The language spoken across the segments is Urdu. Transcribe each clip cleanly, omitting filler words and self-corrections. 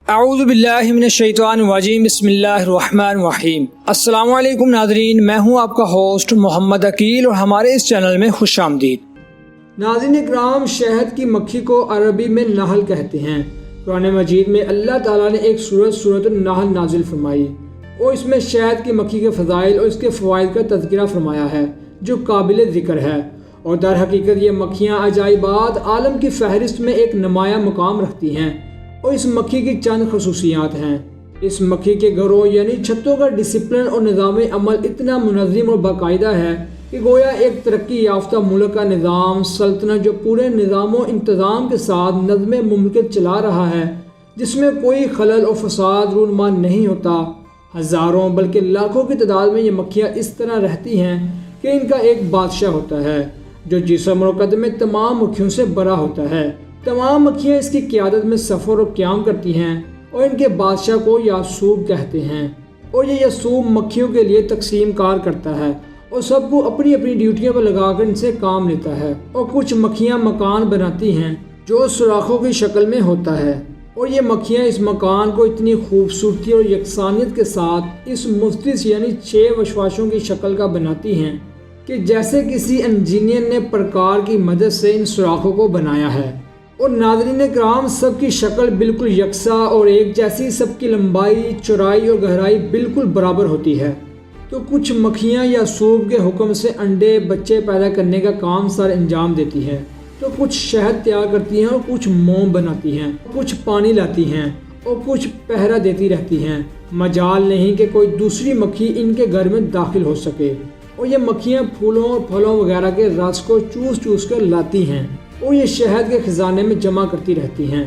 اعوذ باللہ من الشیطان الرجیم، بسم اللہ الرحمن الرحیم۔ السلام علیکم ناظرین، میں ہوں آپ کا ہوسٹ محمد عقیل اور ہمارے اس چینل میں خوش آمدید۔ ناظرین اکرام، شہد کی مکھی کو عربی میں نحل کہتے ہیں۔ قرآن مجید میں اللہ تعالیٰ نے ایک سورۃ النحل نازل فرمائی اور اس میں شہد کی مکھی کے فضائل اور اس کے فوائد کا تذکرہ فرمایا ہے جو قابل ذکر ہے، اور در حقیقت یہ مکھیاں عجائبات عالم کی فہرست میں ایک نمایاں مقام رکھتی ہیں۔ اور اس مکھی کی چند خصوصیات ہیں۔ اس مکھی کے گھروں یعنی چھتوں کا ڈسپلن اور نظام عمل اتنا منظم اور باقاعدہ ہے کہ گویا ایک ترقی یافتہ ملک کا نظام سلطنت جو پورے نظام و انتظام کے ساتھ نظم مملکت چلا رہا ہے، جس میں کوئی خلل و فساد رونما نہیں ہوتا۔ ہزاروں بلکہ لاکھوں کی تعداد میں یہ مکھیاں اس طرح رہتی ہیں کہ ان کا ایک بادشاہ ہوتا ہے جو جسم اور قد میں تمام مکھیوں سے بڑا ہوتا ہے۔ تمام مکھیاں اس کی قیادت میں سفر و قیام کرتی ہیں اور ان کے بادشاہ کو یاسوب کہتے ہیں، اور یہ یاسوب مکھیوں کے لیے تقسیم کار کرتا ہے اور سب کو اپنی اپنی ڈیوٹیوں پر لگا کر ان سے کام لیتا ہے۔ اور کچھ مکھیاں مکان بناتی ہیں جو سوراخوں کی شکل میں ہوتا ہے، اور یہ مکھیاں اس مکان کو اتنی خوبصورتی اور یکسانیت کے ساتھ اس مختص یعنی 6 وشواشوں کی شکل کا بناتی ہیں کہ جیسے کسی انجینئر نے پرکار کی مدد سے ان سوراخوں کو بنایا ہے۔ اور ناظرین کرام، سب کی شکل بالکل یکساں اور ایک جیسی، سب کی لمبائی، چوڑائی اور گہرائی بالکل برابر ہوتی ہے۔ تو کچھ مکھیاں یاسوب کے حکم سے انڈے بچے پیدا کرنے کا کام سر انجام دیتی ہے، تو کچھ شہد تیار کرتی ہیں اور کچھ موم بناتی ہیں، کچھ پانی لاتی ہیں اور کچھ پہرا دیتی رہتی ہیں۔ مجال نہیں کہ کوئی دوسری مکھی ان کے گھر میں داخل ہو سکے۔ اور یہ مکھیاں پھولوں اور پھلوں وغیرہ کے رس کو چوس چوس کر لاتی ہیں اور یہ شہد کے خزانے میں جمع کرتی رہتی ہیں،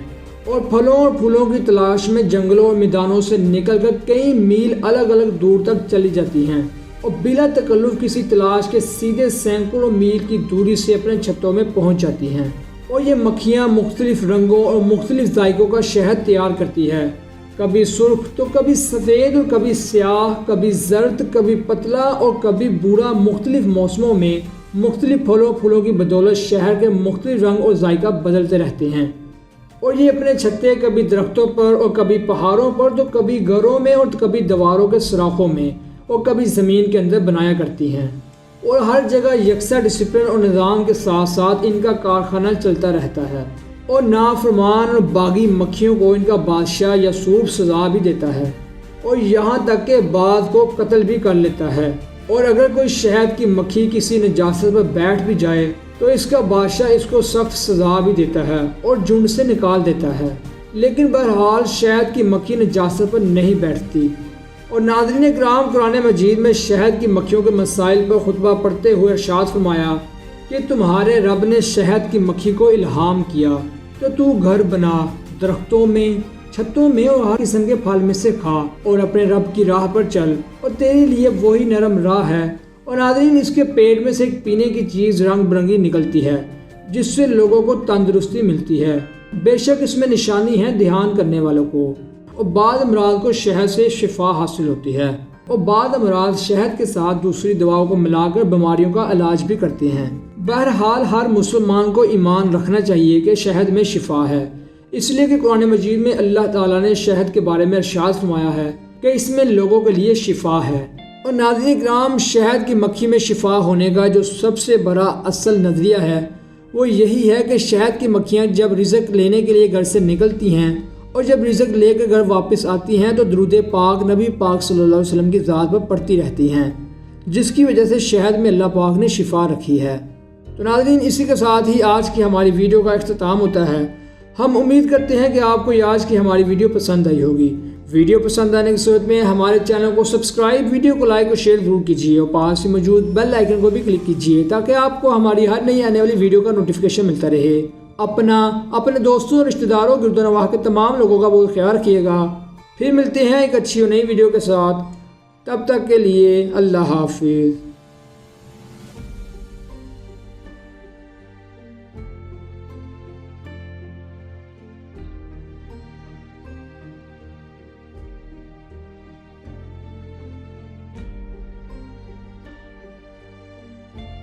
اور پھلوں اور پھولوں کی تلاش میں جنگلوں اور میدانوں سے نکل کر کئی میل الگ الگ دور تک چلی جاتی ہیں، اور بلا تکلف کسی تلاش کے سیدھے سینکڑوں میل کی دوری سے اپنے چھتوں میں پہنچ جاتی ہیں۔ اور یہ مکھیاں مختلف رنگوں اور مختلف ذائقوں کا شہد تیار کرتی ہے، کبھی سرخ تو کبھی سفید اور کبھی سیاہ، کبھی زرد، کبھی پتلا اور کبھی بھورا۔ مختلف موسموں میں مختلف پھولوں کی بدولت شہر کے مختلف رنگ اور ذائقہ بدلتے رہتے ہیں، اور یہ اپنے چھتے کبھی درختوں پر اور کبھی پہاڑوں پر، تو کبھی گھروں میں اور کبھی دیواروں کے سوراخوں میں اور کبھی زمین کے اندر بنایا کرتی ہیں، اور ہر جگہ یکساں ڈسپلن اور نظام کے ساتھ ساتھ ان کا کارخانہ چلتا رہتا ہے۔ اور نافرمان اور باغی مکھیوں کو ان کا بادشاہ یاسوب سزا بھی دیتا ہے، اور یہاں تک کہ بعض کو قتل بھی کر لیتا ہے۔ اور اگر کوئی شہد کی مکھی کسی نجاست پر بیٹھ بھی جائے تو اس کا بادشاہ اس کو سخت سزا بھی دیتا ہے اور جھنڈ سے نکال دیتا ہے، لیکن بہرحال شہد کی مکھی نجاست پر نہیں بیٹھتی۔ اور ناظرین اکرام، قرآن مجید میں شہد کی مکھیوں کے مسائل پر خطبہ پڑھتے ہوئے ارشاد فرمایا کہ تمہارے رب نے شہد کی مکھی کو الہام کیا تو گھر بنا، درختوں میں، چھتوں میں اور ہر قسم کے پھل میں سے کھا اور اپنے رب کی راہ پر چل، اور تیرے لیے وہی نرم راہ ہے۔ اور ناظرین، اس کے پیٹ میں سے ایک پینے کی چیز رنگ برنگی نکلتی ہے جس سے لوگوں کو تندرستی ملتی ہے، بے شک اس میں نشانی ہے دھیان کرنے والوں کو۔ اور بعض امراض کو شہد سے شفا حاصل ہوتی ہے، اور بعض امراض شہد کے ساتھ دوسری دواؤں کو ملا کر بیماریوں کا علاج بھی کرتے ہیں۔ بہرحال ہر مسلمان کو ایمان رکھنا چاہیے کہ شہد میں شفا ہے، اس لیے کہ قرآن مجید میں اللہ تعالیٰ نے شہد کے بارے میں ارشاد فرمایا ہے کہ اس میں لوگوں کے لیے شفا ہے۔ اور ناظرین کرام، شہد کی مکھی میں شفا ہونے کا جو سب سے بڑا اصل نظریہ ہے وہ یہی ہے کہ شہد کی مکھیاں جب رزق لینے کے لیے گھر سے نکلتی ہیں اور جب رزق لے کر گھر واپس آتی ہیں تو درود پاک نبی پاک صلی اللہ علیہ وسلم کی ذات پر پڑھتی رہتی ہیں، جس کی وجہ سے شہد میں اللہ پاک نے شفا رکھی ہے۔ تو ناظرین، اسی کے ساتھ ہی آج کی ہماری ویڈیو کا اختتام ہوتا ہے۔ ہم امید کرتے ہیں کہ آپ کو آج کی ہماری ویڈیو پسند آئی ہوگی۔ ویڈیو پسند آنے کی صورت میں ہمارے چینل کو سبسکرائب، ویڈیو کو لائک اور شیئر ضرور کیجیے، اور پاس ہی موجود بیل آئیکن کو بھی کلک کیجیے تاکہ آپ کو ہماری ہر نئی آنے والی ویڈیو کا نوٹیفیکیشن ملتا رہے۔ اپنے دوستوں اور رشتہ داروں، گرد و نواح کے تمام لوگوں کا بہت خیال رکھیے گا۔ پھر ملتے ہیں ایک اچھی اور نئی ویڈیو کے ساتھ، تب تک کے لیے اللہ حافظ۔